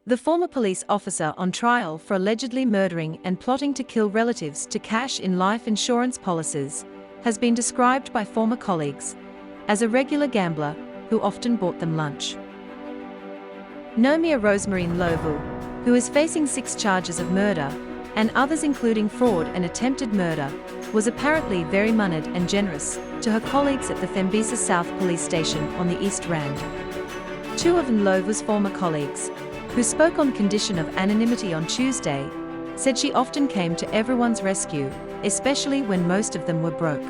The former police officer on trial for allegedly murdering and plotting to kill relatives to cash in life insurance policies has been described by former colleagues as a regular gambler who often bought them lunch. Nomia Rosemary Ndlovu, who is facing 6 charges of murder, and others including fraud and attempted murder, was apparently very moneyed and generous to her colleagues at the Thembisa South police station on the East Rand. 2 of Ndlovu's former colleagues, who spoke on condition of anonymity on Tuesday, said she often came to everyone's rescue, especially when most of them were broke.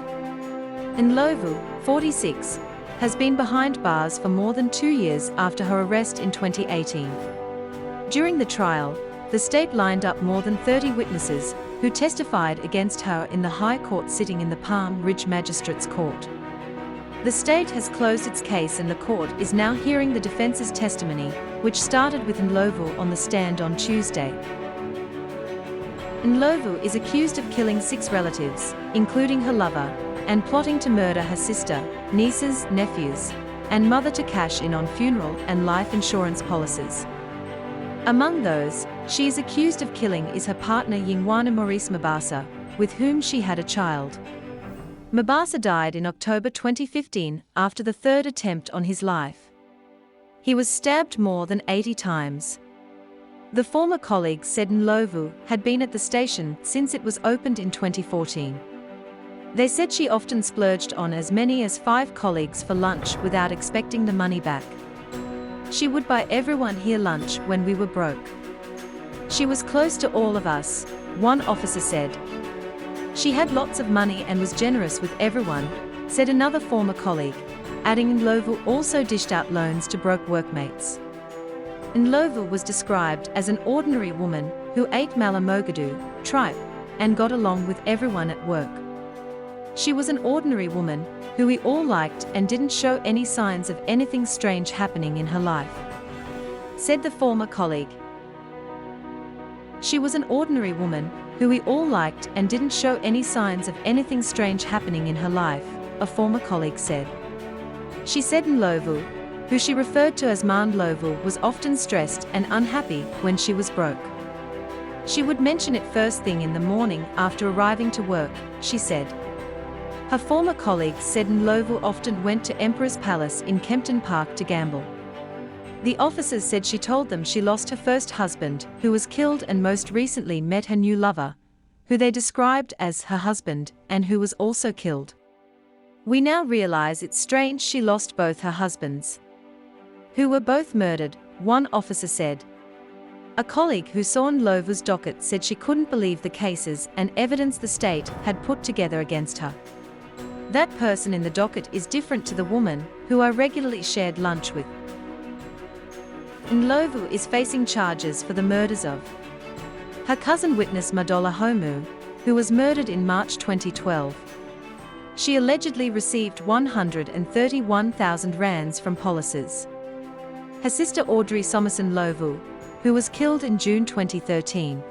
Ndlovu, 46, has been behind bars for more than 2 years after her arrest in 2018. During the trial, the state lined up more than 30 witnesses who testified against her in the High Court sitting in the Palm Ridge Magistrates Court. The state has closed its case and the court is now hearing the defense's testimony, which started with Ndlovu on the stand on Tuesday. Ndlovu is accused of killing 6 relatives, including her lover, and plotting to murder her sister, nieces, nephews, and mother to cash in on funeral and life insurance policies. Among those she is accused of killing is her partner Maurice Mabasa, with whom she had a child. Mabasa died in October 2015 after the 3rd attempt on his life. He was stabbed more than 80 times. The former colleagues said Ndlovu had been at the station since it was opened in 2014. They said she often splurged on as many as 5 colleagues for lunch without expecting the money back. She would buy everyone here lunch when we were broke. She was close to all of us, one officer said. She had lots of money and was generous with everyone, said another former colleague, adding Ndlovu also dished out loans to broke workmates. Ndlovu was described as an ordinary woman who ate malamogadou, tripe, and got along with everyone at work. She was an ordinary woman who we all liked and didn't show any signs of anything strange happening in her life, said the former colleague. She was an ordinary woman who we all liked and didn't show any signs of anything strange happening in her life, a former colleague said. She said Ndlovu, who she referred to as Ma Ndlovu, was often stressed and unhappy when she was broke. She would mention it first thing in the morning after arriving to work, she said. Her former colleagues said Ndlovu often went to Emperor's Palace in Kempton Park to gamble. The officers said she told them she lost her first husband, who was killed, and most recently met her new lover, who they described as her husband, and who was also killed. We now realize it's strange she lost both her husbands, who were both murdered, one officer said. A colleague who saw Ndlovu's docket said she couldn't believe the cases and evidence the state had put together against her. That person in the docket is different to the woman who I regularly shared lunch with. Ndlovu is facing charges for the murders of her cousin witness Madola Homu, who was murdered in March 2012. She allegedly received 131,000 rands from policies. Her sister Audrey Somerson Ndlovu, who was killed in June 2013.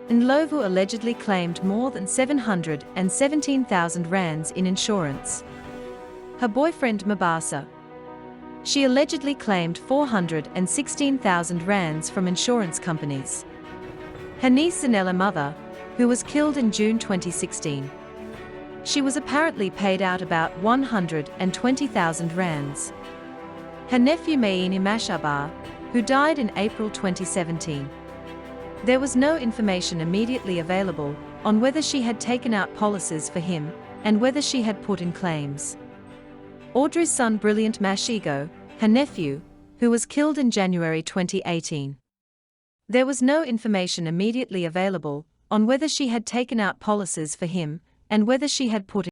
Ndlovu allegedly claimed more than 717,000 rands in insurance. Her boyfriend Mabasa. She allegedly claimed 416,000 rands from insurance companies. Her niece Zanella Mother, who was killed in June 2016. She was apparently paid out about 120,000 rands. Her nephew Mayini Mashaba, who died in April 2017. There was no information immediately available on whether she had taken out policies for him and whether she had put in claims. Audrey's son Brilliant Mashigo, her nephew, who was killed in January 2018. There was no information immediately available on whether she had taken out policies for him and whether she had put in